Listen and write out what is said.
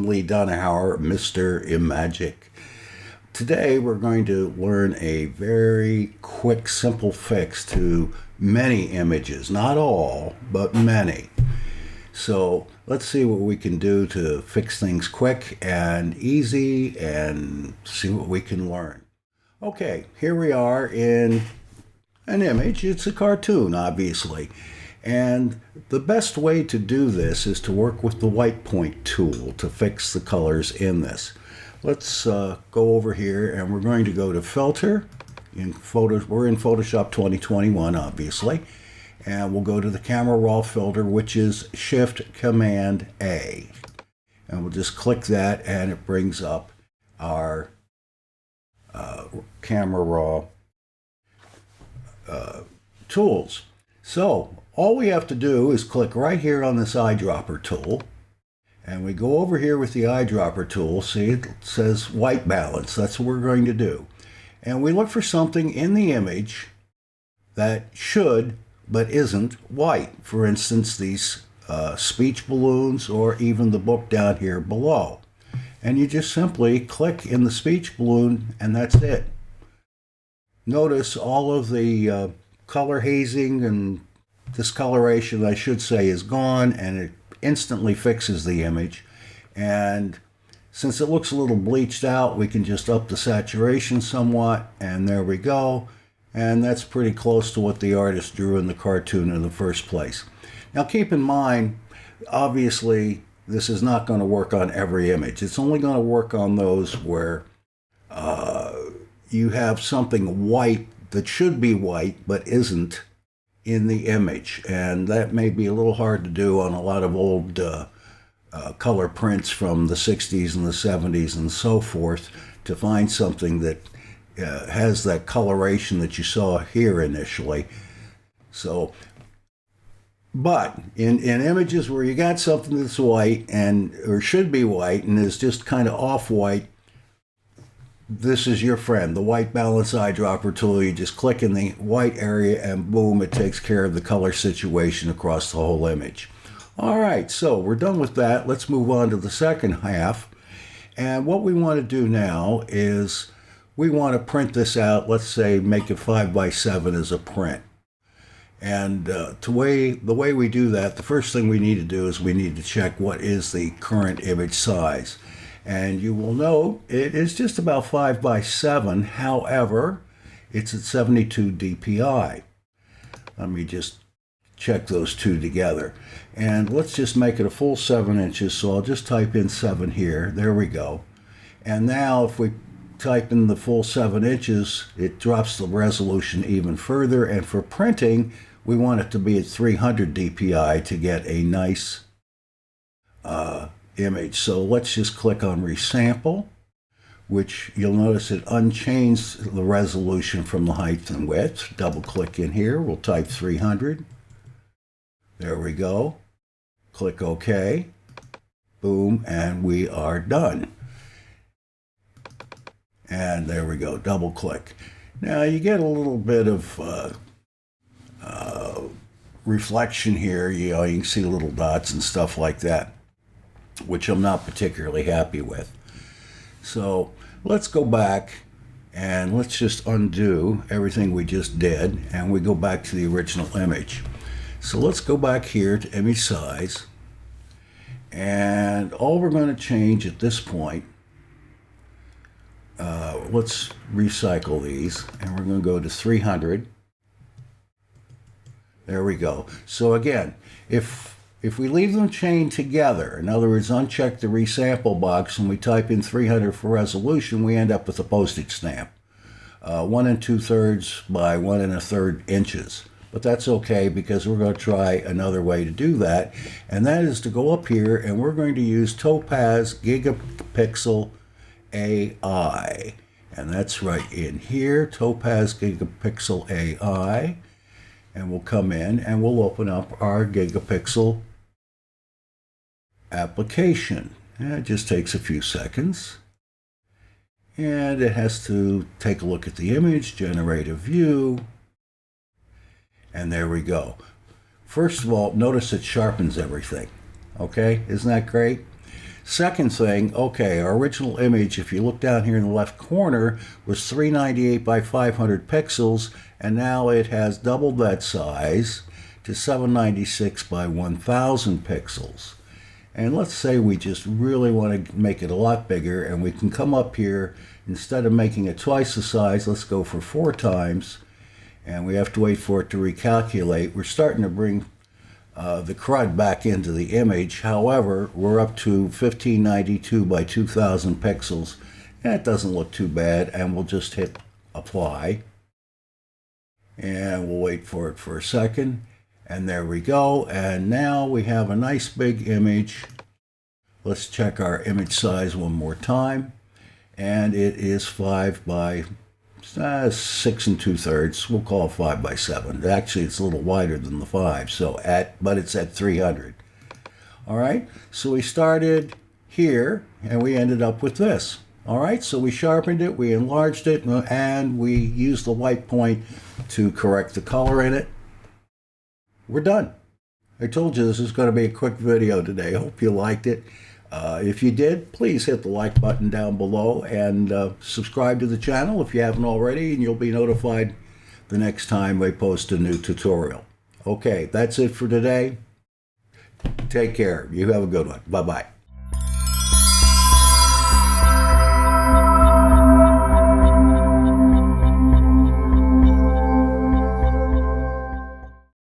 Lee Dunahauer, Mr. Imagic. Today we're going to learn a very quick, simple fix to many images. Not all, but many. So let's see what we can do to fix things quick and easy and see what we can learn. Okay, here we are in an image. It's a cartoon, obviously. And the best way to do this is to work with the white point tool to fix the colors in this. Let's go over here and we're going to go to Filter. We're in Photoshop 2021, obviously. And we'll go to the Camera Raw filter, which is Shift-Command-A. And we'll just click that and it brings up our Camera Raw tools. So all we have to do is click right here on this eyedropper tool, and we go over here with the eyedropper tool. See, it says white balance. That's what we're going to do. And we look for something in the image that should but isn't white. For instance, these speech balloons or even the book down here below. And you just simply click in the speech balloon and that's it. Notice all of the color hazing and discoloration, I should say, is gone, and it instantly fixes the image. And since it looks a little bleached out, we can just up the saturation somewhat, and there we go. And that's pretty close to what the artist drew in the cartoon in the first place. Now keep in mind, obviously this is not going to work on every image. It's only going to work on those where you have something white that should be white but isn't in the image, and that may be a little hard to do on a lot of old color prints from the 60s and the 70s and so forth, to find something that has that coloration that you saw here initially. So, but in images where you got something that's white and or should be white and is just kind of off-white, this is your friend, the white balance eyedropper tool. You just click in the white area and boom, it takes care of the color situation across the whole image. All right, so we're done with that. Let's move on to the second half. And what we want to do now is we want to print this out. Let's say make it 5x7 as a print. And the way we do that, the first thing we need to do is we need to check what is the current image size. And you will note it is just about 5x7. However, it's at 72 dpi. Let me just check those two together. And let's just make it a full 7 inches. So I'll just type in 7 here. There we go. And now if we type in the full 7 inches, it drops the resolution even further. And for printing, we want it to be at 300 dpi to get a nice image. So let's just click on resample, which you'll notice it unchanged the resolution from the height and width. Double click in here, we'll type 300. There we go. Click OK. Boom, and we are done. And there we go, double click. Now you get a little bit of reflection here. You can see little dots and stuff like that, which I'm not particularly happy with. So let's go back and let's just undo everything we just did, and we go back to the original image. So let's go back here to image size, and all we're going to change at this point, let's recycle these, and we're going to go to 300. There we go. So again, if we leave them chained together, in other words, uncheck the resample box, and we type in 300 for resolution, we end up with a postage stamp. 1 2/3 by 1 1/3 inches. But that's okay, because we're going to try another way to do that, and that is to go up here and we're going to use Topaz Gigapixel AI. And that's right in here, Topaz Gigapixel AI. And we'll come in and we'll open up our Gigapixel application. And it just takes a few seconds. And it has to take a look at the image, generate a view. And there we go. First of all, notice it sharpens everything. Okay, isn't that great? Second thing, okay, our original image, if you look down here in the left corner, was 398 by 500 pixels, and now it has doubled that size to 796 by 1000 pixels. And let's say we just really want to make it a lot bigger, and we can come up here, instead of making it twice the size, let's go for 4 times, and we have to wait for it to recalculate. We're starting to bring the crud back into the image. However, we're up to 1592 by 2000 pixels, and it doesn't look too bad, and we'll just hit apply, and we'll wait for it for a second. And there we go. And now we have a nice big image. Let's check our image size one more time. And it is 5 by 6 2/3. We'll call it 5 by 7. Actually, it's a little wider than the 5. But it's at 300. All right. So we started here, and we ended up with this. All right. So we sharpened it, we enlarged it, and we used the white point to correct the color in it. We're done. I told you this is going to be a quick video today. I hope you liked it. If you did, please hit the like button down below and subscribe to the channel if you haven't already, and you'll be notified the next time I post a new tutorial. Okay, that's it for today. Take care. You have a good one. Bye-bye.